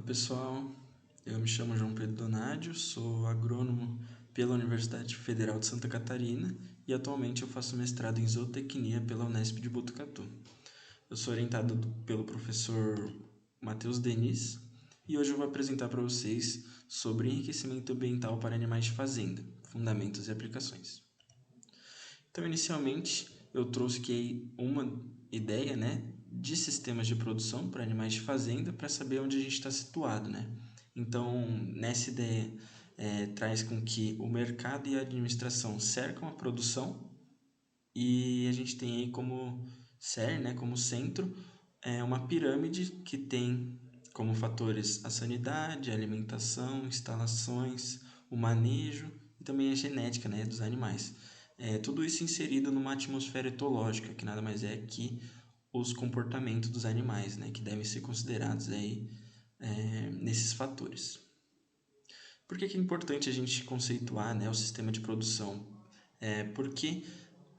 Pessoal, eu me chamo João Pedro Donadio, sou agrônomo pela Universidade Federal de Santa Catarina e atualmente eu faço mestrado em zootecnia pela Unesp de Botucatu. Eu sou orientado pelo professor Matheus Denis e hoje eu vou apresentar para vocês sobre enriquecimento ambiental para animais de fazenda, fundamentos e aplicações. Então, inicialmente, eu trouxe aqui uma ideia, de sistemas de produção para animais de fazenda para saber onde a gente está situado, Então, nessa ideia, traz com que o mercado e a administração cercam a produção e a gente tem aí como cerne, como centro, uma pirâmide que tem como fatores a sanidade, a alimentação, instalações, o manejo e também a genética, dos animais. Tudo isso inserido numa atmosfera etológica, que nada mais é que os comportamentos dos animais, que devem ser considerados aí, nesses fatores. Por que é importante a gente conceituar, o sistema de produção? Porque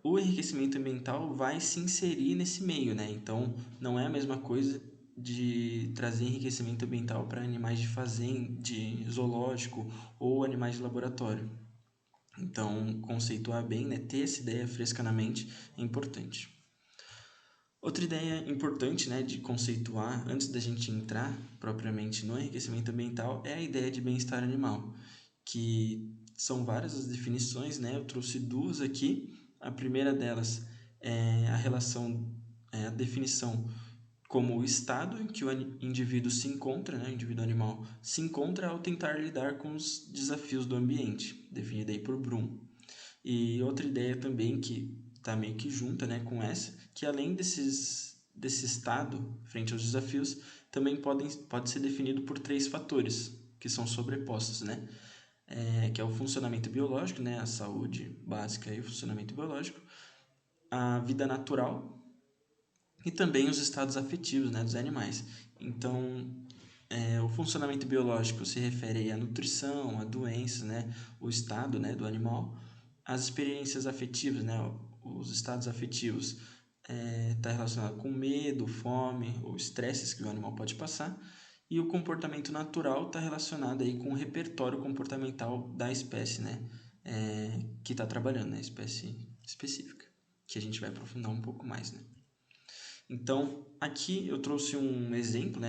o enriquecimento ambiental vai se inserir nesse meio, Então, não é a mesma coisa de trazer enriquecimento ambiental para animais de fazenda, de zoológico ou animais de laboratório. Então, conceituar bem, ter essa ideia fresca na mente é importante. Outra ideia importante, de conceituar antes da gente entrar propriamente no enriquecimento ambiental é a ideia de bem-estar animal, que são várias as definições, Eu trouxe duas aqui. A primeira delas é a relação, a definição como o estado em que o indivíduo se encontra, o indivíduo animal se encontra ao tentar lidar com os desafios do ambiente, definida aí por Bloom. E outra ideia também que está meio que junta, com essa, que além desse estado frente aos desafios, também pode ser definido por três fatores que são sobrepostos, que é o funcionamento biológico, a saúde básica e o funcionamento biológico, a vida natural e também os estados afetivos, dos animais. Então, o funcionamento biológico se refere à nutrição, a doenças, o estado, do animal. As experiências afetivas, os estados afetivos, está relacionado com medo, fome ou estresses que o animal pode passar. E o comportamento natural está relacionado aí com o repertório comportamental da espécie, que está trabalhando, a espécie específica, que a gente vai aprofundar um pouco mais, Então, aqui eu trouxe um exemplo,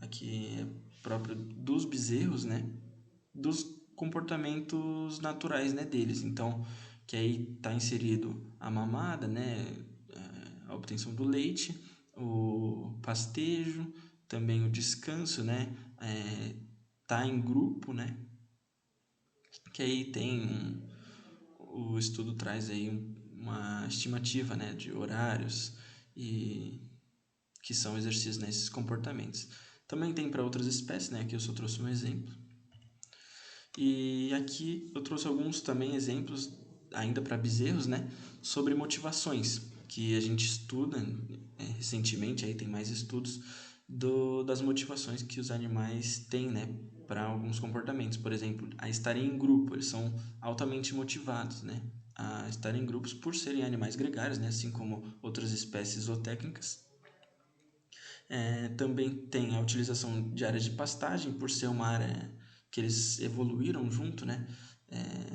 aqui é próprio dos bezerros, dos comportamentos naturais, deles. Então, que aí está inserido a mamada, a obtenção do leite, o pastejo, também o descanso, tá em grupo, que aí tem o estudo traz aí uma estimativa, de horários e que são exercidos nesses comportamentos. Também tem para outras espécies, aqui eu só trouxe um exemplo. E aqui eu trouxe alguns também exemplos, ainda para bezerros, sobre motivações, que a gente estuda recentemente, aí tem mais estudos das motivações que os animais têm, para alguns comportamentos. Por exemplo, a estarem em grupo, eles são altamente motivados, a estarem em grupos por serem animais gregários, assim como outras espécies zootécnicas. Também tem a utilização de áreas de pastagem, por ser uma área que eles evoluíram junto,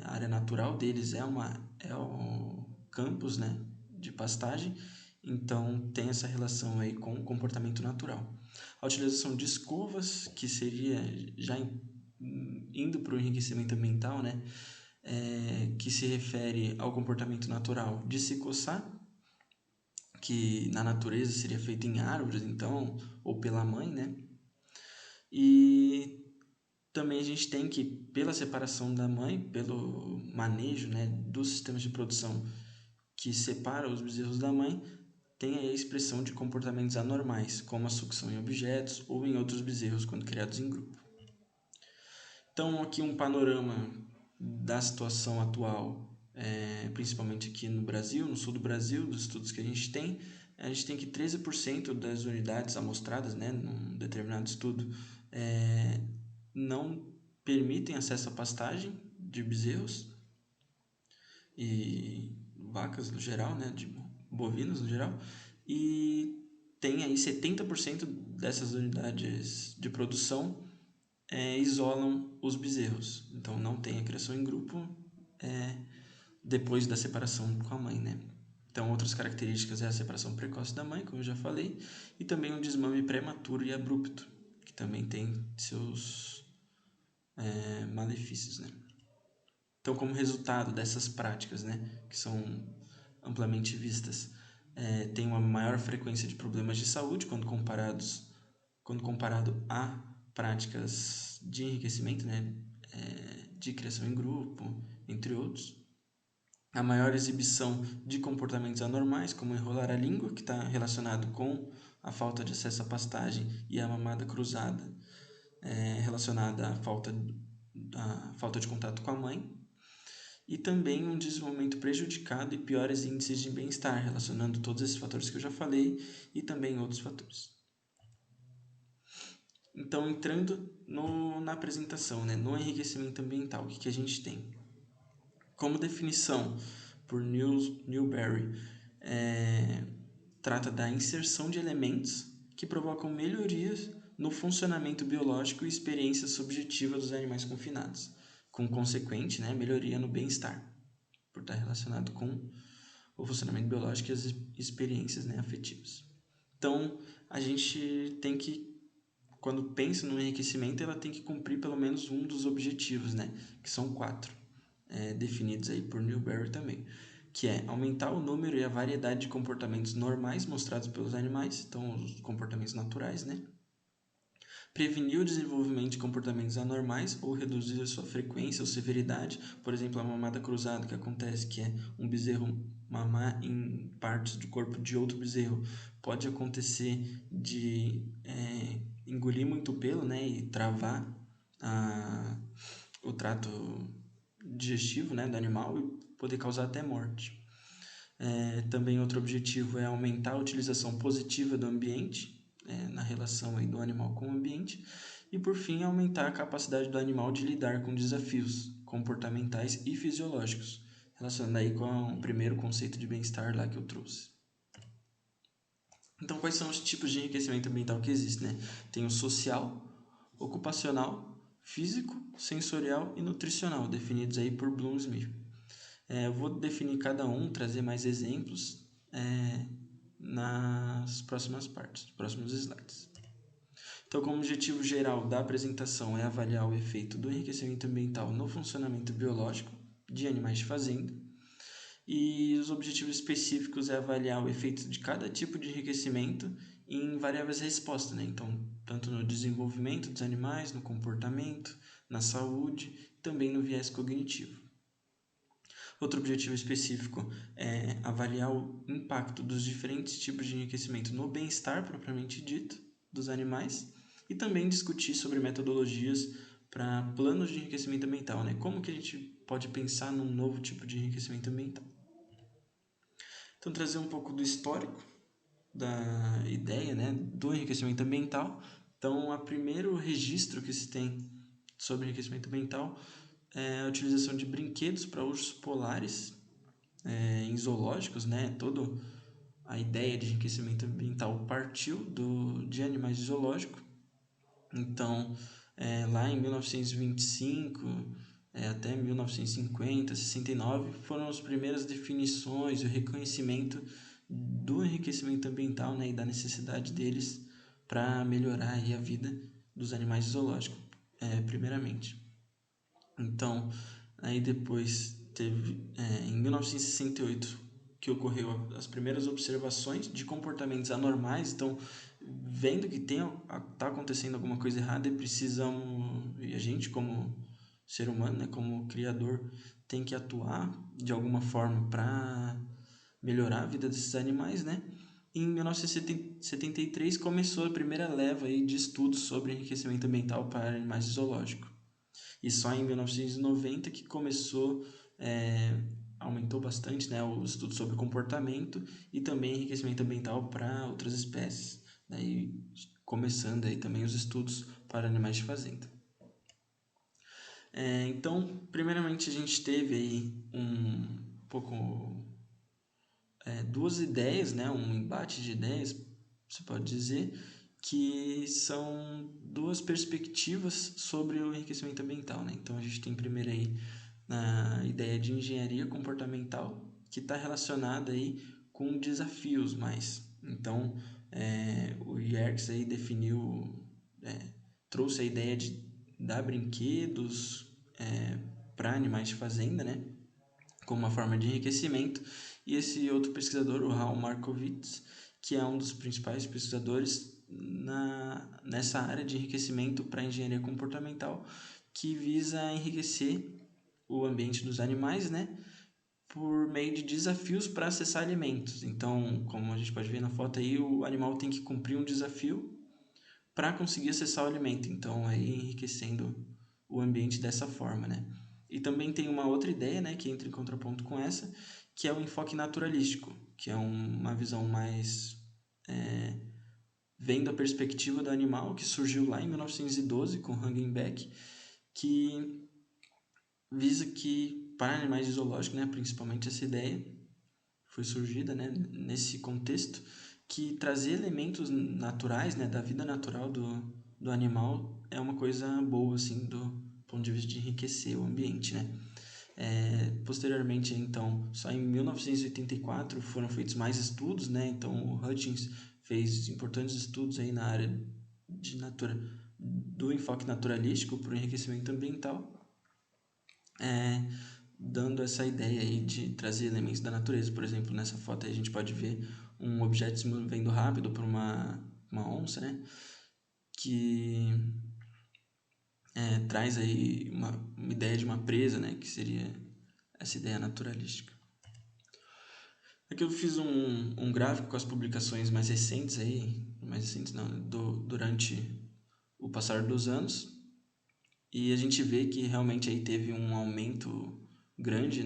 a área natural deles é o campus, de pastagem, então tem essa relação aí com o comportamento natural. A utilização de escovas, que seria já indo para o enriquecimento ambiental, que se refere ao comportamento natural de se coçar, que na natureza seria feito em árvores, então, ou pela mãe, E também a gente tem que, pela separação da mãe, pelo manejo, dos sistemas de produção que separa os bezerros da mãe, tem aí a expressão de comportamentos anormais, como a sucção em objetos ou em outros bezerros quando criados em grupo. Então, aqui um panorama da situação atual, principalmente aqui no Brasil, no sul do Brasil, dos estudos que a gente tem que 13% das unidades amostradas, num determinado estudo, não permitem acesso à pastagem de bezerros e vacas no geral, de bovinos no geral, e tem aí 70% dessas unidades de produção isolam os bezerros. Então não tem a criação em grupo depois da separação com a mãe, né? Então outras características é a separação precoce da mãe, como eu já falei, e também um desmame prematuro e abrupto, que também tem seus malefícios, né? Então, como resultado dessas práticas, né, que são amplamente vistas, tem uma maior frequência de problemas de saúde quando comparado a práticas de enriquecimento, né, de criação em grupo, entre outros. A maior exibição de comportamentos anormais, como enrolar a língua, que está relacionado com a falta de acesso à pastagem, e a mamada cruzada, relacionada à falta de contato com a mãe. E também um desenvolvimento prejudicado e piores índices de bem-estar, relacionando todos esses fatores que eu já falei e também outros fatores. Então, entrando na apresentação, né, no enriquecimento ambiental, o que a gente tem? Como definição por Newberry, trata da inserção de elementos que provocam melhorias no funcionamento biológico e experiência subjetiva dos animais confinados, com consequente, né, melhoria no bem-estar, por estar relacionado com o funcionamento biológico e as experiências, né, afetivas. Então, a gente tem que, quando pensa no enriquecimento, ela tem que cumprir pelo menos um dos objetivos, né, que são 4, definidos aí por Newberry também, que é aumentar o número e a variedade de comportamentos normais mostrados pelos animais, então os comportamentos naturais, né, prevenir o desenvolvimento de comportamentos anormais ou reduzir a sua frequência ou severidade, por exemplo, a mamada cruzada, que acontece, que é um bezerro mamar em partes do corpo de outro bezerro, pode acontecer de engolir muito pelo, né, e travar o trato digestivo, né, do animal e poder causar até morte. Também outro objetivo é aumentar a utilização positiva do ambiente, na relação aí do animal com o ambiente, e por fim aumentar a capacidade do animal de lidar com desafios comportamentais e fisiológicos, relacionando aí com o primeiro conceito de bem-estar lá que eu trouxe. Então, quais são os tipos de enriquecimento ambiental que existem, né? Tem o social, ocupacional, físico, sensorial e nutricional, definidos aí por Bloom-Smith. Eu vou definir cada um, trazer mais exemplos nas próximas partes, nos próximos slides. Então, como objetivo geral da apresentação é avaliar o efeito do enriquecimento ambiental no funcionamento biológico de animais de fazenda, e os objetivos específicos é avaliar o efeito de cada tipo de enriquecimento em variáveis de resposta, né? Então, tanto no desenvolvimento dos animais, no comportamento, na saúde, também no viés cognitivo. Outro objetivo específico é avaliar o impacto dos diferentes tipos de enriquecimento no bem-estar propriamente dito dos animais e também discutir sobre metodologias para planos de enriquecimento ambiental, né? Como que a gente pode pensar num novo tipo de enriquecimento ambiental? Então, trazer um pouco do histórico da ideia, né, do enriquecimento ambiental. Então, o primeiro registro que se tem sobre enriquecimento ambiental é a utilização de brinquedos para ursos polares em zoológicos, né? Toda a ideia de enriquecimento ambiental partiu de animais de zoológico. Então, lá em 1925 até 1950, 69, foram as primeiras definições e o reconhecimento do enriquecimento ambiental, né, e da necessidade deles para melhorar aí a vida dos animais zoológicos, primeiramente. Então, aí depois teve, em 1968, que ocorreu as primeiras observações de comportamentos anormais. Então, vendo que está acontecendo alguma coisa errada, e a gente como ser humano, né, como criador, tem que atuar de alguma forma para melhorar a vida desses animais, né? Em 1973 começou a primeira leva aí de estudos sobre enriquecimento ambiental para animais zoológicos. E só em 1990 que aumentou bastante, né, o estudo sobre comportamento e também enriquecimento ambiental para outras espécies, né, e começando aí também os estudos para animais de fazenda. Então, primeiramente a gente teve aí duas ideias, né, um embate de ideias, você pode dizer, que são duas perspectivas sobre o enriquecimento ambiental, né? Então a gente tem primeiro aí na ideia de engenharia comportamental, que está relacionada aí com desafios mais. Então o Yerkes aí trouxe a ideia de dar brinquedos para animais de fazenda, né? Como uma forma de enriquecimento. E esse outro pesquisador, o Hal Markowitz, que é um dos principais pesquisadores nessa área de enriquecimento para engenharia comportamental, que visa enriquecer o ambiente dos animais, né, por meio de desafios para acessar alimentos. Então, como a gente pode ver na foto aí, o animal tem que cumprir um desafio para conseguir acessar o alimento. Então, aí enriquecendo o ambiente dessa forma, né? E também tem uma outra ideia, né, que entra em contraponto com essa, que é o enfoque naturalístico, que é uma visão mais vendo a perspectiva do animal, que surgiu lá em 1912 com Hagenbeck, que visa que para animais de zoológico, né, principalmente essa ideia foi surgida, né, nesse contexto, que trazer elementos naturais, né, da vida natural do animal é uma coisa boa, assim, do ponto de vista de enriquecer o ambiente, né. Posteriormente, então, só em 1984 foram feitos mais estudos, né, então o Hutchins fez importantes estudos aí na área do enfoque naturalístico para o enriquecimento ambiental, dando essa ideia aí de trazer elementos da natureza. Por exemplo, nessa foto aí a gente pode ver um objeto se movendo rápido por uma onça, né? Que traz aí uma ideia de uma presa, né? Que seria essa ideia naturalística. Aqui eu fiz um gráfico com as publicações mais recentes aí, durante o passar dos anos, e a gente vê que realmente aí teve um aumento grande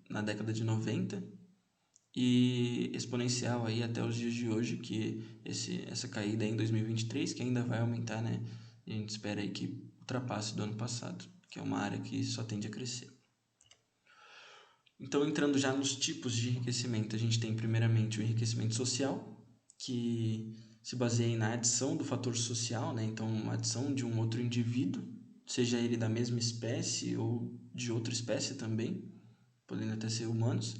na década de 90 e exponencial aí até os dias de hoje, que essa caída em 2023, que ainda vai aumentar, né? A gente espera aí que ultrapasse do ano passado, que é uma área que só tende a crescer. Então, entrando já nos tipos de enriquecimento, a gente tem primeiramente o enriquecimento social, que se baseia na adição do fator social, né? Então, a adição de um outro indivíduo, seja ele da mesma espécie ou de outra espécie também, podendo até ser humanos.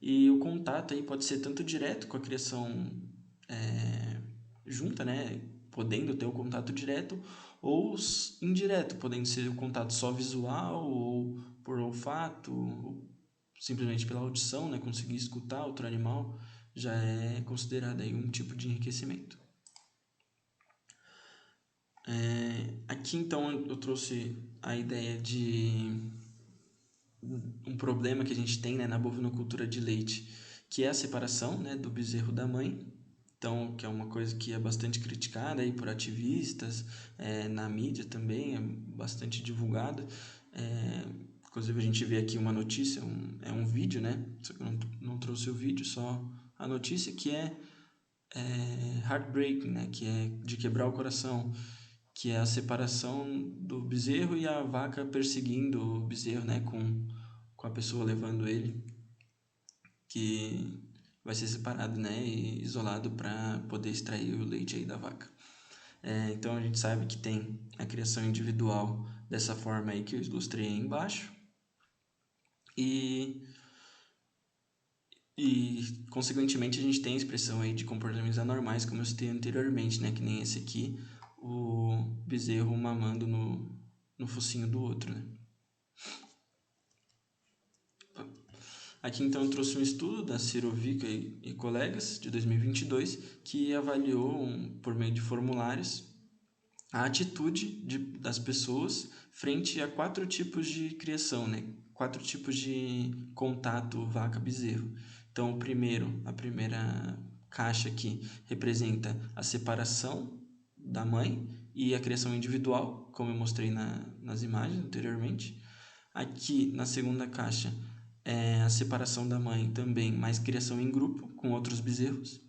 E o contato aí pode ser tanto direto com a criação junta, né? Podendo ter o contato direto, ou indireto, podendo ser o contato só visual ou por olfato, ou simplesmente pela audição, né? Conseguir escutar outro animal já é considerado aí um tipo de enriquecimento. Aqui então eu trouxe a ideia de um problema que a gente tem, né, na bovinocultura de leite, que é a separação, né, do bezerro da mãe. Então, que é uma coisa que é bastante criticada aí por ativistas, na mídia também, é bastante divulgada. Inclusive a gente vê aqui uma notícia, um vídeo, né? Só que eu não trouxe o vídeo, só a notícia, que é heartbreaking, né? Que é de quebrar o coração, que é a separação do bezerro e a vaca perseguindo o bezerro, né? Com a pessoa levando ele, que vai ser separado, né? E isolado para poder extrair o leite aí da vaca. Então a gente sabe que tem a criação individual dessa forma aí que eu ilustrei aí embaixo. E consequentemente a gente tem a expressão aí de comportamentos anormais, como eu citei anteriormente, né? Que nem esse aqui, o bezerro mamando no focinho do outro, né? Aqui então eu trouxe um estudo da Cirovica e colegas de 2022 que avaliou por meio de formulários a atitude das pessoas frente a 4 tipos de criação, né? 4 tipos de contato vaca-bezerro. Então, a primeira caixa aqui representa a separação da mãe e a criação individual, como eu mostrei nas imagens anteriormente. Aqui, na segunda caixa, é a separação da mãe também, mas criação em grupo com outros bezerros.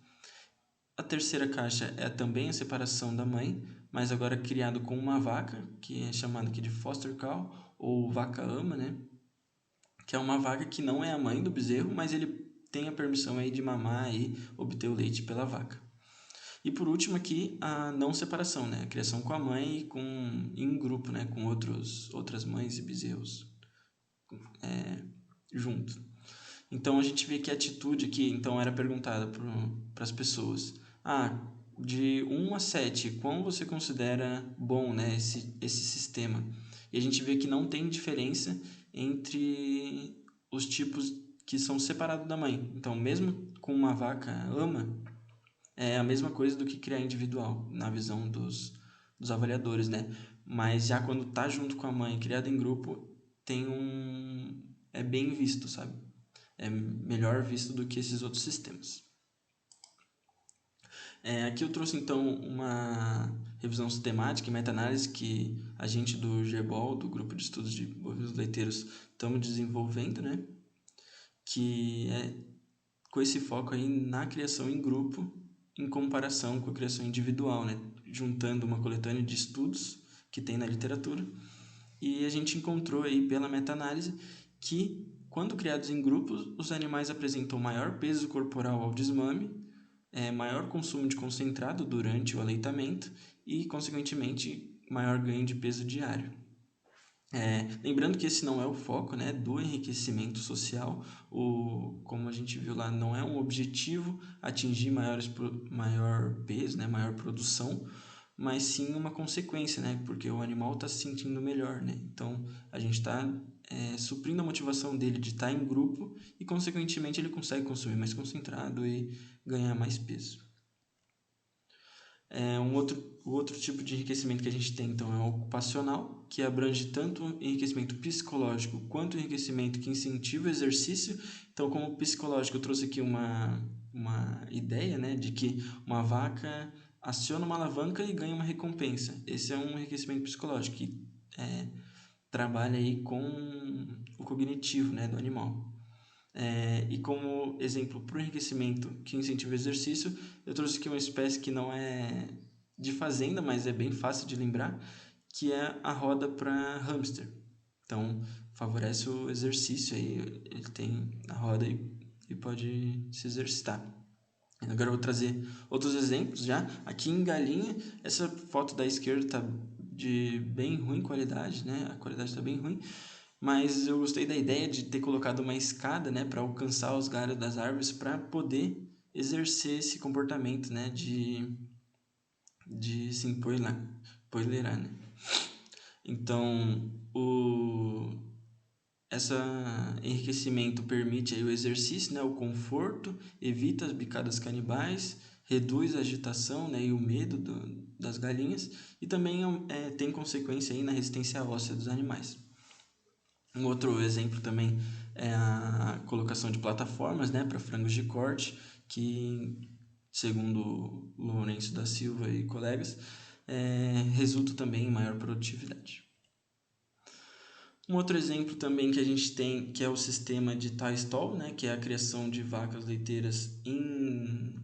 A terceira caixa é também a separação da mãe, mas agora criado com uma vaca, que é chamada aqui de foster cow, ou vaca ama, né? Que é uma vaca que não é a mãe do bezerro, mas ele tem a permissão aí de mamar e obter o leite pela vaca. E por último aqui, a não separação, né? A criação com a mãe e em grupo, né? Com outras mães e bezerros junto. Então a gente vê que a atitude aqui, então era perguntada para as pessoas, de 1 a 7, quão você considera bom, né, esse sistema? E a gente vê que não tem diferença entre os tipos que são separados da mãe. Então, mesmo com uma vaca ama, é a mesma coisa do que criar individual, na visão dos avaliadores, né? Mas já quando tá junto com a mãe, criado em grupo, é bem visto, sabe? É melhor visto do que esses outros sistemas. Aqui eu trouxe então uma revisão sistemática e meta-análise que a gente do GBOL, do Grupo de Estudos de Bovinos Leiteiros, estamos desenvolvendo, né? Que é com esse foco aí na criação em grupo em comparação com a criação individual, né? Juntando uma coletânea de estudos que tem na literatura. E a gente encontrou aí pela meta-análise que, quando criados em grupos, os animais apresentam maior peso corporal ao desmame, maior consumo de concentrado durante o aleitamento e, consequentemente, maior ganho de peso diário. Lembrando que esse não é o foco, né, do enriquecimento social, como a gente viu lá, não é um objetivo atingir maior peso, né, maior produção, mas sim uma consequência, né, porque o animal está se sentindo melhor, né, então a gente está suprindo a motivação dele de estar em grupo e, consequentemente, ele consegue consumir mais concentrado e ganhar mais peso. O outro tipo de enriquecimento que a gente tem, então, é o ocupacional, que abrange tanto o enriquecimento psicológico quanto o enriquecimento que incentiva o exercício. Então, como psicológico, eu trouxe aqui uma ideia, né, de que uma vaca aciona uma alavanca e ganha uma recompensa. Esse é um enriquecimento psicológico que trabalha aí com o cognitivo, né, do animal. E como exemplo para o enriquecimento que incentiva o exercício, eu trouxe aqui uma espécie que não é de fazenda, mas é bem fácil de lembrar, que é a roda para hamster. Então, favorece o exercício, aí ele tem a roda e pode se exercitar. Agora eu vou trazer outros exemplos já. Aqui em galinha, essa foto da esquerda está de bem ruim qualidade, né? A qualidade está bem ruim, mas eu gostei da ideia de ter colocado uma escada, né, para alcançar os galhos das árvores para poder exercer esse comportamento, né, de se empoleirar, né? Então, esse enriquecimento permite aí o exercício, né, o conforto, evita as bicadas canibais, reduz a agitação, né, e o medo das galinhas e também tem consequência aí na resistência óssea dos animais. Um outro exemplo também é a colocação de plataformas, né, para frangos de corte, que, segundo Lourenço da Silva e colegas, resulta também em maior produtividade. Um outro exemplo também que a gente tem, que é o sistema de tie-stall, né, que é a criação de vacas leiteiras em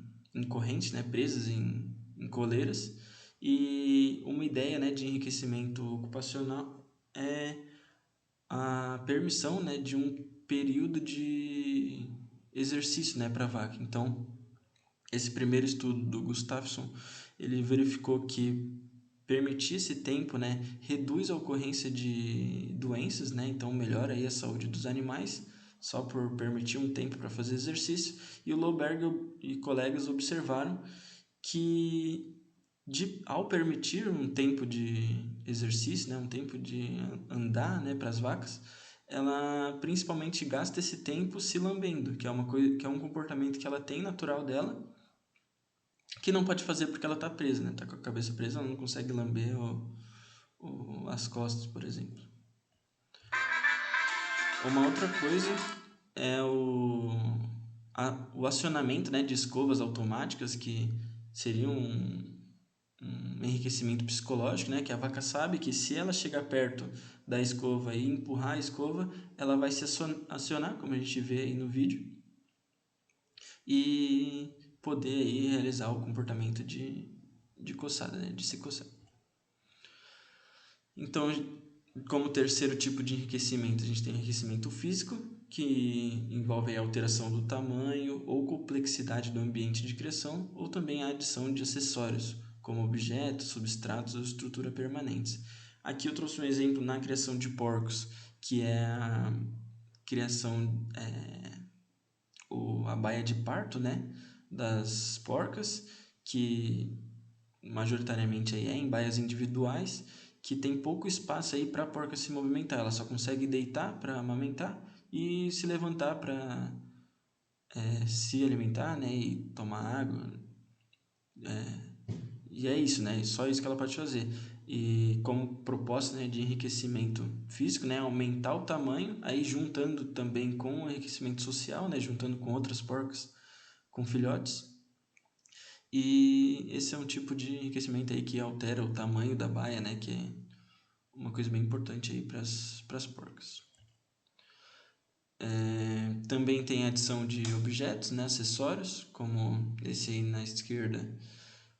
correntes, né, presas em coleiras. E uma ideia, né, de enriquecimento ocupacional é a permissão, né, de um período de exercício, né, para a vaca. Então, esse primeiro estudo do Gustafsson, ele verificou que permitir esse tempo, né, reduz a ocorrência de doenças, né, então melhora aí a saúde dos animais, só por permitir um tempo para fazer exercício. E o Lohberg e colegas observaram que ao permitir um tempo de exercício, né, um tempo de andar, né, para as vacas, ela principalmente gasta esse tempo se lambendo, que é uma coisa, que é um comportamento que ela tem natural dela, que não pode fazer porque ela está presa, né, tá com a cabeça presa, ela não consegue lamber as costas, por exemplo. Uma outra coisa é o acionamento, né, de escovas automáticas, que seriam um enriquecimento psicológico, né? Que a vaca sabe que se ela chegar perto da escova e empurrar a escova, ela vai se acionar, como a gente vê aí no vídeo, e poder aí realizar o comportamento de coçada, né? De se coçar. Então, como terceiro tipo de enriquecimento, a gente tem enriquecimento físico, que envolve a alteração do tamanho ou complexidade do ambiente de criação, ou também a adição de acessórios, como objetos, substratos ou estrutura permanentes. Aqui eu trouxe um exemplo na criação de porcos, que é a criação, a baia de parto, né, das porcas, que majoritariamente aí é em baias individuais, que tem pouco espaço aí para a porca se movimentar. Ela só consegue deitar para amamentar e se levantar para se alimentar, né, e tomar água. E é isso, né? Só isso que ela pode fazer. E como proposta, né, de enriquecimento físico, né, aumentar o tamanho, aí juntando também com o enriquecimento social, né, juntando com outras porcas, com filhotes. E esse é um tipo de enriquecimento aí que altera o tamanho da baia, né, que é uma coisa bem importante aí para as porcas. Também tem a adição de objetos, né, acessórios, como esse aí na esquerda,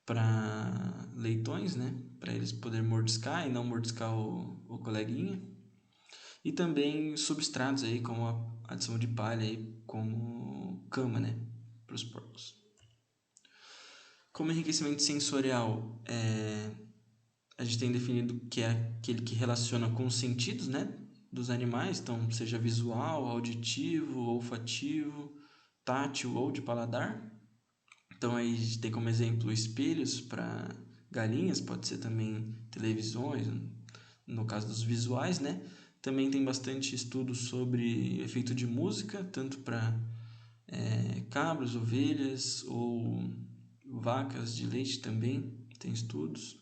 para leitões, né, para eles poderem mordiscar e não mordiscar o coleguinha. E também substratos aí, como a adição de palha aí, como cama, né, para os porcos. Como enriquecimento sensorial, a gente tem definido que é aquele que relaciona com os sentidos, né, dos animais, então seja visual, auditivo, olfativo, tátil ou de paladar. Então aí a gente tem como exemplo espelhos para galinhas, pode ser também televisões, no caso dos visuais, né? Também tem bastante estudo sobre efeito de música, tanto para cabras, ovelhas ou vacas de leite também, tem estudos.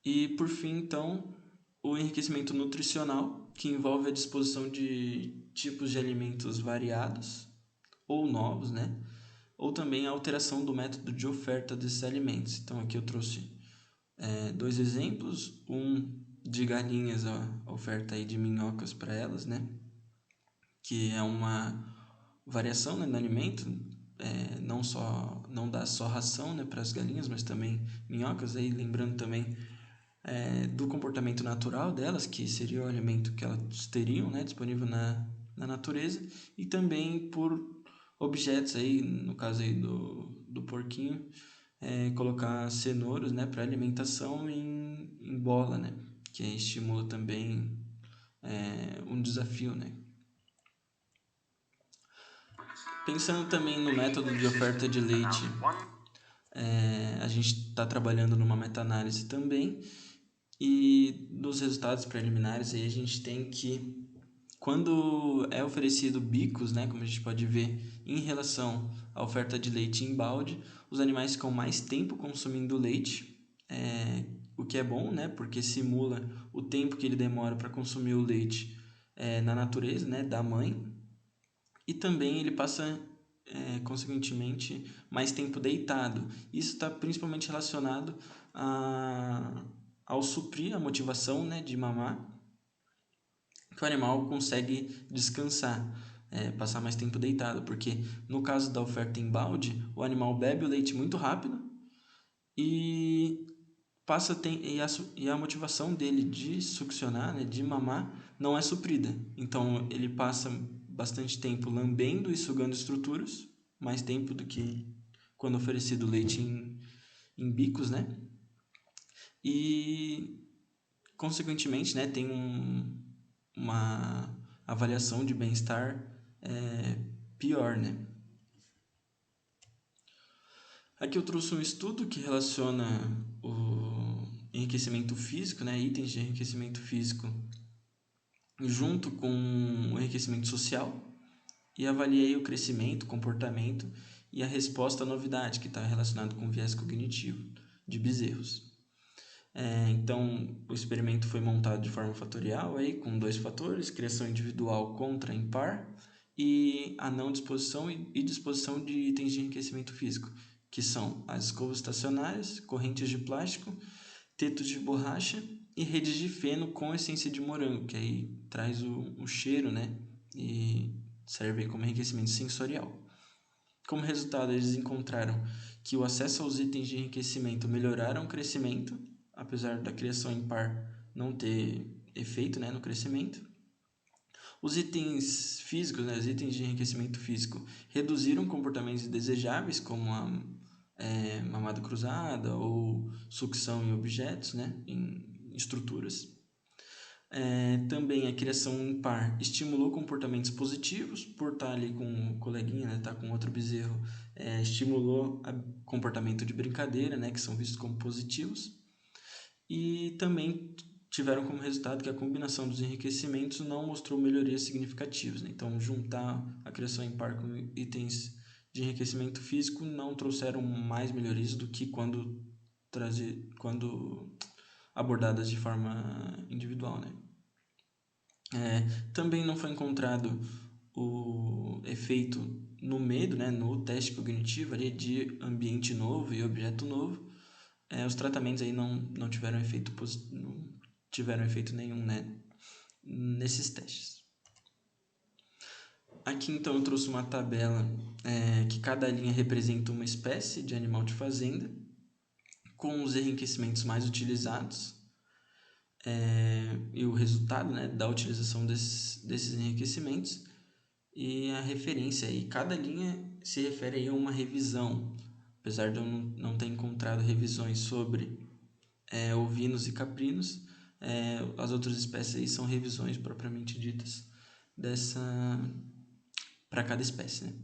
E por fim, então, o enriquecimento nutricional, que envolve a disposição de tipos de alimentos variados ou novos, né? Ou também a alteração do método de oferta desses alimentos. Então aqui eu trouxe dois exemplos, um de galinhas, a oferta aí de minhocas para elas, né? Que é uma variação, né, no alimento, não dá só ração, né, para as galinhas, mas também minhocas, aí lembrando também do comportamento natural delas, que seria o alimento que elas teriam, né, disponível na natureza, e também por objetos aí, no caso aí do porquinho, colocar cenouros, né, para alimentação em bola, né, que estimula também um desafio, né. Pensando também no método de oferta de leite, a gente está trabalhando numa meta-análise também, e dos resultados preliminares aí a gente tem que, quando é oferecido bicos, né, como a gente pode ver em relação à oferta de leite em balde, os animais ficam mais tempo consumindo leite, o que é bom, né, porque simula o tempo que ele demora para consumir o leite na natureza, né, da mãe, e também ele passa, consequentemente, mais tempo deitado. Isso está principalmente relacionado ao suprir a motivação, né, de mamar, que o animal consegue descansar, passar mais tempo deitado, porque no caso da oferta em balde, o animal bebe o leite muito rápido e e a motivação dele de succionar, né, de mamar, não é suprida. Então ele passa bastante tempo lambendo e sugando estruturas, mais tempo do que quando oferecido leite em bicos, né? E consequentemente, né, tem uma avaliação de bem-estar pior, né? Aqui eu trouxe um estudo que relaciona o enriquecimento físico, né, itens de enriquecimento físico, junto com o enriquecimento social, e avaliei o crescimento, comportamento e a resposta à novidade, que está relacionado com o viés cognitivo de bezerros. Então, o experimento foi montado de forma fatorial, aí, com dois fatores, criação individual contra impar, e a não disposição e disposição de itens de enriquecimento físico, que são as escovas estacionárias, correntes de plástico, tetos de borracha e redes de feno com essência de morango, que aí traz o cheiro, né? E serve como enriquecimento sensorial. Como resultado, eles encontraram que o acesso aos itens de enriquecimento melhoraram o crescimento, apesar da criação em par não ter efeito, né, no crescimento. Os itens físicos, né, os itens de enriquecimento físico, reduziram comportamentos indesejáveis, como a mamada cruzada ou sucção em objetos, né, em estruturas. Também a criação em par estimulou comportamentos positivos, por estar ali com o coleguinha, né, estar com outro bezerro, estimulou o comportamento de brincadeira, né, que são vistos como positivos. E também tiveram como resultado que a combinação dos enriquecimentos não mostrou melhorias significativas, né? Então, juntar a criação em par com itens de enriquecimento físico não trouxeram mais melhorias do que quando abordadas de forma individual, né? Também não foi encontrado o efeito no medo, né, no teste cognitivo ali de ambiente novo e objeto novo. Os tratamentos aí não tiveram efeito não tiveram efeito nenhum, né, nesses testes. Aqui então eu trouxe uma tabela que cada linha representa uma espécie de animal de fazenda com os enriquecimentos mais utilizados e o resultado, né, da utilização desses enriquecimentos e a referência aí. Cada linha se refere aí a uma revisão, apesar de eu não ter encontrado revisões sobre ovinos e caprinos. As outras espécies aí são revisões propriamente ditas para cada espécie, né?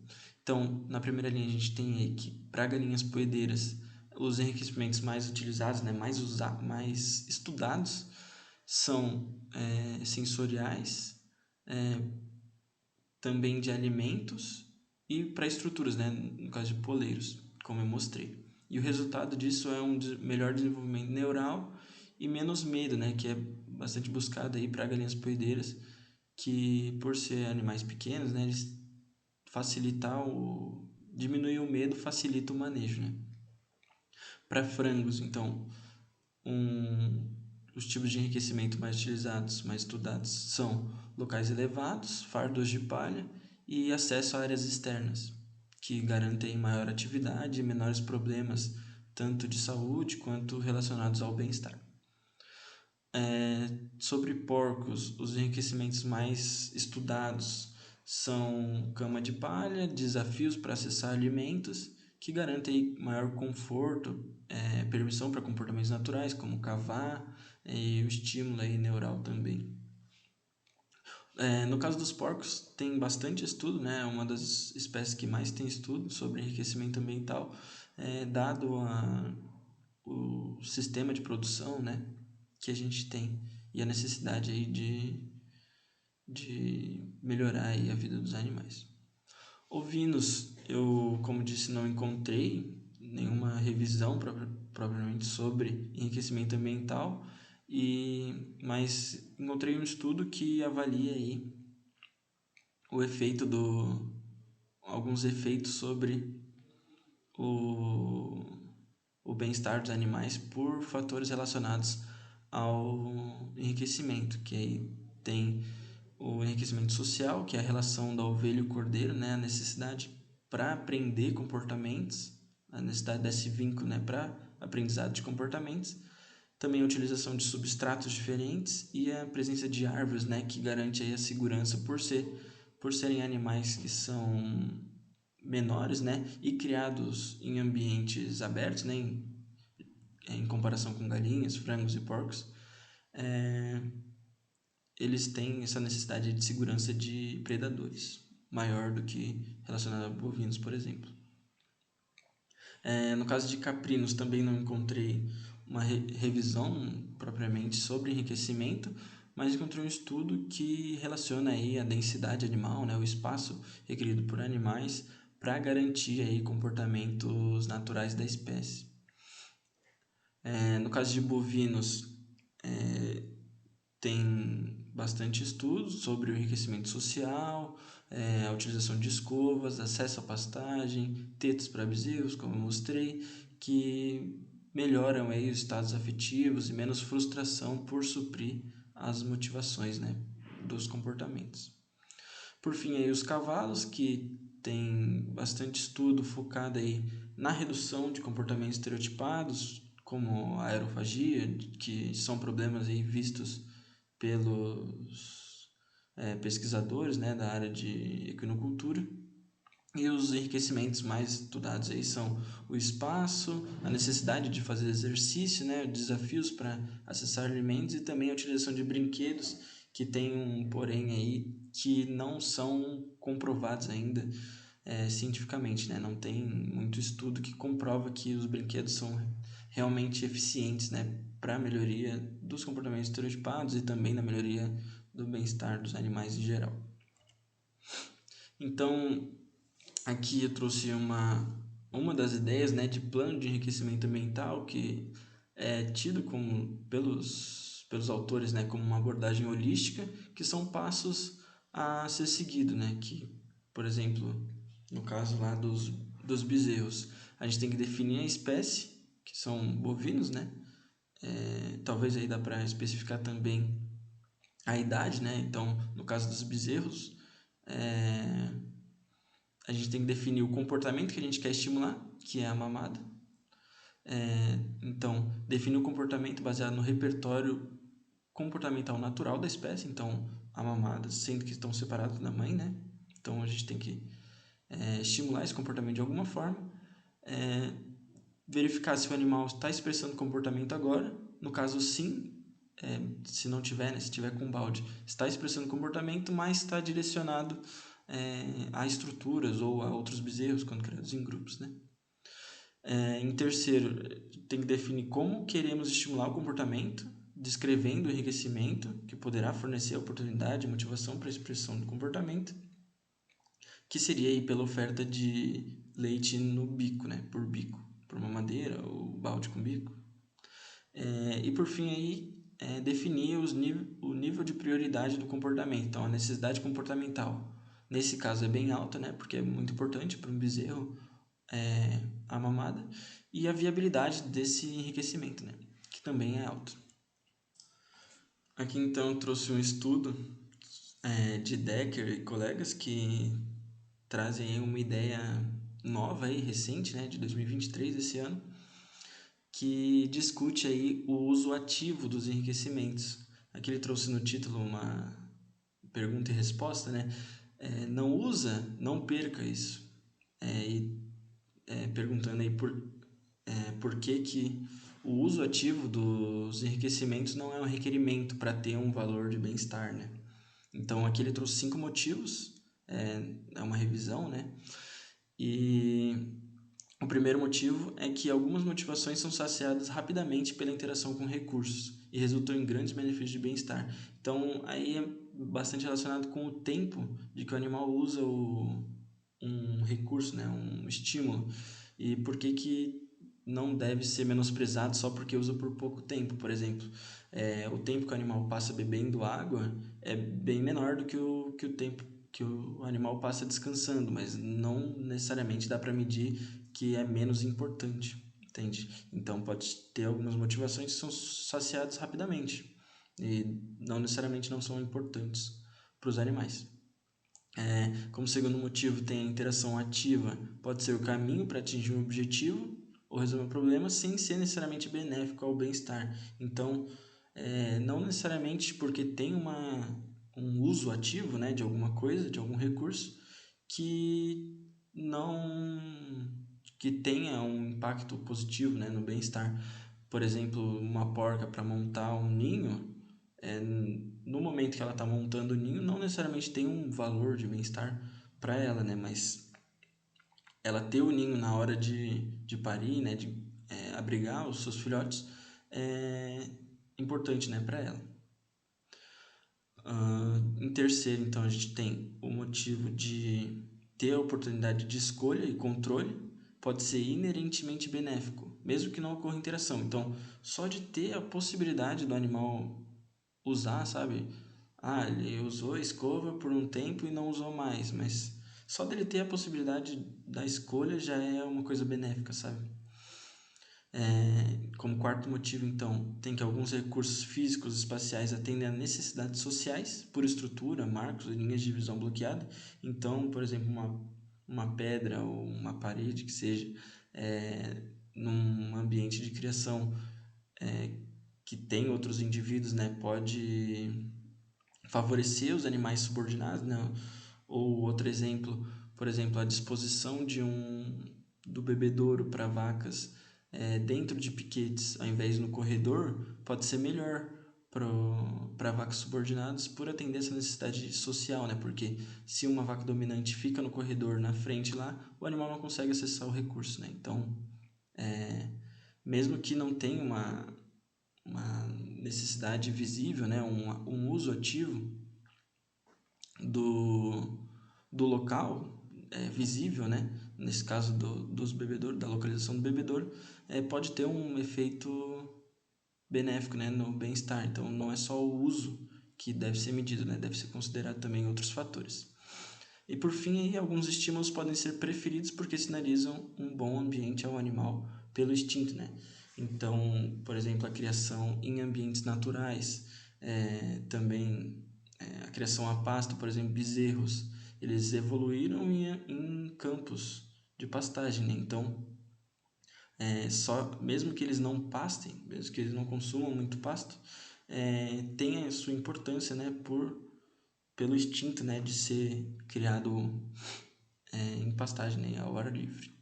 Então, na primeira linha a gente tem aí que para galinhas poedeiras os enriquecimentos mais utilizados, né, mais estudados são sensoriais, também de alimentos e para estruturas, né, no caso de poleiros, como eu mostrei. E o resultado disso é um melhor desenvolvimento neural e menos medo, né, que é bastante buscado aí para galinhas poedeiras, que por ser animais pequenos, né, eles diminuir o medo facilita o manejo, né? Para frangos, então, os tipos de enriquecimento mais utilizados, mais estudados são locais elevados, fardos de palha e acesso a áreas externas, que garantem maior atividade e menores problemas, tanto de saúde quanto relacionados ao bem-estar. Sobre porcos, os enriquecimentos mais estudados são cama de palha, desafios para acessar alimentos, que garantem maior conforto, permissão para comportamentos naturais, como cavar, e o estímulo aí neural também. No caso dos porcos, tem bastante estudo, né? É uma das espécies que mais tem estudo sobre enriquecimento ambiental, dado o sistema de produção, né, que a gente tem e a necessidade aí de melhorar aí a vida dos animais. Ovinos, eu, como disse, não encontrei nenhuma revisão propriamente sobre enriquecimento ambiental, mas encontrei um estudo que avalia aí alguns efeitos sobre o bem-estar dos animais por fatores relacionados ao enriquecimento, que aí tem o enriquecimento social, que é a relação da ovelha e o cordeiro, né, a necessidade para aprender comportamentos, a necessidade desse vínculo, né, para aprendizado de comportamentos, também a utilização de substratos diferentes e a presença de árvores, né, que garante aí a segurança por serem animais que são menores, né, e criados em ambientes abertos, né, em comparação com galinhas, frangos e porcos, eles têm essa necessidade de segurança de predadores maior do que relacionada a bovinos, por exemplo. No caso de caprinos, também não encontrei uma revisão propriamente sobre enriquecimento, mas encontrei um estudo que relaciona aí a densidade animal, né, o espaço requerido por animais para garantir aí comportamentos naturais da espécie. No caso de bovinos, tem bastante estudos sobre o enriquecimento social, a utilização de escovas, acesso à pastagem, tetos para bezerros, como eu mostrei, que melhoram aí os estados afetivos e menos frustração por suprir as motivações, né, dos comportamentos. Por fim, aí os cavalos, que tem bastante estudo focado aí na redução de comportamentos estereotipados, como a aerofagia, que são problemas aí vistos pesquisadores, né, da área de equinocultura. E os enriquecimentos mais estudados aí são o espaço, a necessidade de fazer exercício, né, desafios para acessar alimentos e também a utilização de brinquedos que tem um porém aí que não são comprovados ainda cientificamente, né? Não tem muito estudo que comprova que os brinquedos são realmente eficientes, né, para a melhoria dos comportamentos estereotipados e também na melhoria do bem-estar dos animais em geral. Então, aqui eu trouxe uma das ideias, né, de plano de enriquecimento ambiental que é tido como pelos autores, né, como uma abordagem holística, que são passos a ser seguido, né, que, por exemplo, no caso lá dos bezerros, a gente tem que definir a espécie, que são bovinos, né, talvez aí dá para especificar também a idade, né, então no caso dos bezerros, a gente tem que definir o comportamento que a gente quer estimular, que é a mamada. Então, definir o comportamento baseado no repertório comportamental natural da espécie, então a mamada, sendo que estão separados da mãe, né? Então a gente tem que estimular esse comportamento de alguma forma, verificar se o animal está expressando comportamento agora, no caso sim, se não tiver, né, se tiver com balde, está expressando comportamento, mas está direcionado a estruturas ou a outros bezerros quando criados em grupos, né? Em terceiro, tem que definir como queremos estimular o comportamento, descrevendo o enriquecimento que poderá fornecer a oportunidade e motivação para a expressão do comportamento, que seria aí pela oferta de leite no bico, né, por bico, por mamadeira ou balde com bico. E por fim aí, definir o nível de prioridade do comportamento, então a necessidade comportamental. Nesse caso é bem alta, né, porque é muito importante para um bezerro a mamada, e a viabilidade desse enriquecimento, né, que também é alto. Aqui então eu trouxe um estudo de Decker e colegas que trazem uma ideia nova e recente, né, de 2023, esse ano, que discute aí o uso ativo dos enriquecimentos. Aqui ele trouxe no título uma pergunta e resposta, né? Não usa, não perca isso. Perguntando aí por que o uso ativo dos enriquecimentos não é um requerimento para ter um valor de bem-estar, né? Então aqui ele trouxe 5 motivos, é uma revisão, né? E o primeiro motivo é que algumas motivações são saciadas rapidamente pela interação com recursos e resultam em grandes benefícios de bem-estar. Então, aí é bastante relacionado com o tempo de que o animal usa um recurso, né, um estímulo. E por que não deve ser menosprezado só porque usa por pouco tempo, por exemplo. O tempo que o animal passa bebendo água é bem menor do que o tempo que o animal passa descansando, mas não necessariamente dá para medir que é menos importante, entende? Então pode ter algumas motivações que são saciadas rapidamente e não necessariamente não são importantes para os animais. Como segundo motivo tem a interação ativa, pode ser o caminho para atingir um objetivo ou resolver um problema sem ser necessariamente benéfico ao bem-estar. Então, não necessariamente porque tem um uso ativo, né, de alguma coisa, de algum recurso, que não que tenha um impacto positivo, né, no bem-estar. Por exemplo, uma porca para montar um ninho, no momento que ela está montando o ninho, não necessariamente tem um valor de bem-estar para ela, né, mas ela ter o ninho na hora de parir, né, de abrigar os seus filhotes, é importante, né, para ela. Em terceiro, então, a gente tem o motivo de ter a oportunidade de escolha e controle, pode ser inerentemente benéfico, mesmo que não ocorra interação. Então, só de ter a possibilidade do animal usar, sabe? Ele usou a escova por um tempo e não usou mais, mas só dele ter a possibilidade da escolha já é uma coisa benéfica, sabe? Como quarto motivo, então, tem que alguns recursos físicos espaciais atendem a necessidades sociais, por estrutura, marcos e linhas de visão bloqueada. Então, por exemplo, uma pedra ou uma parede que seja, num ambiente de criação que tem outros indivíduos, né, pode favorecer os animais subordinados, né? Ou outro exemplo, por exemplo, a disposição do bebedouro para vacas dentro de piquetes, ao invés no corredor, pode ser melhor para vacas subordinadas por atender essa necessidade social, né? Porque se uma vaca dominante fica no corredor na frente lá, o animal não consegue acessar o recurso, né? Então, mesmo que não tenha uma necessidade visível, né? Um uso ativo do local visível, né? Nesse caso dos bebedouros, da localização do bebedouro, pode ter um efeito benéfico, né? No bem-estar. Então, não é só o uso que deve ser medido, né? Deve ser considerado também outros fatores. E por fim, aí, alguns estímulos podem ser preferidos porque sinalizam um bom ambiente ao animal pelo instinto, né? Então, por exemplo, a criação em ambientes naturais, também a criação a pasto, por exemplo, bezerros, eles evoluíram em campos de pastagem, né? Então, mesmo que eles não pastem, mesmo que eles não consumam muito pasto, tem a sua importância, né? Pelo instinto, né? De ser criado em pastagem, né? Ao ar livre.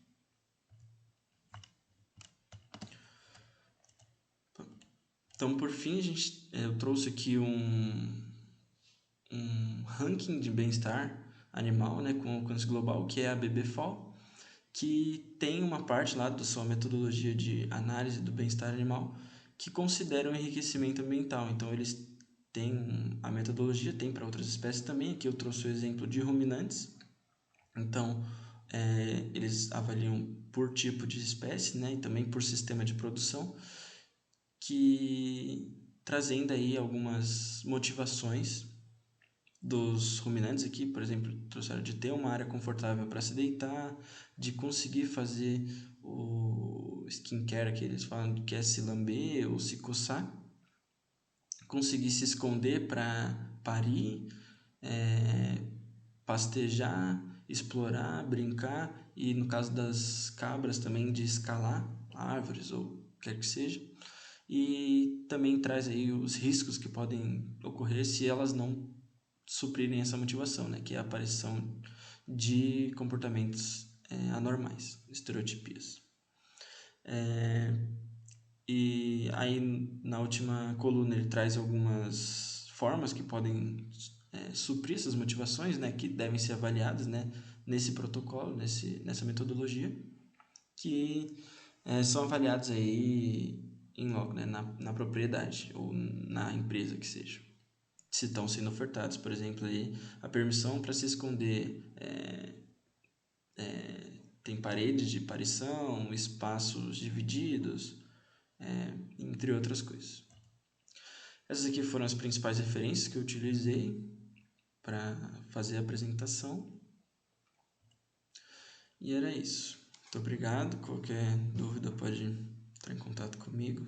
Então, por fim, eu trouxe aqui um ranking de bem-estar animal, né, com alcance global, que é a BBFAO, que tem uma parte lá da sua metodologia de análise do bem-estar animal que considera o enriquecimento ambiental. Então, eles têm a metodologia, tem para outras espécies também. Aqui eu trouxe o exemplo de ruminantes. Então, eles avaliam por tipo de espécie, né, e também por sistema de produção, que trazendo aí algumas motivações dos ruminantes aqui, por exemplo, trouxeram de ter uma área confortável para se deitar, de conseguir fazer o skincare que eles falam que é se lamber ou se coçar, conseguir se esconder para parir, pastejar, explorar, brincar e no caso das cabras também de escalar árvores ou quer que seja. E também traz aí os riscos que podem ocorrer se elas não suprirem essa motivação, né? Que é a aparição de comportamentos anormais, estereotipias. E aí na última coluna ele traz algumas formas que podem suprir essas motivações, né? Que devem ser avaliadas, né? Nesse protocolo, nessa metodologia, que são avaliados aí em loco, né? Na propriedade ou na empresa que seja. Se estão sendo ofertados, por exemplo, aí, a permissão para se esconder tem paredes de parição, espaços divididos, entre outras coisas. Essas aqui foram as principais referências que eu utilizei para fazer a apresentação. E era isso. Muito obrigado. Qualquer dúvida pode entrar em contato comigo.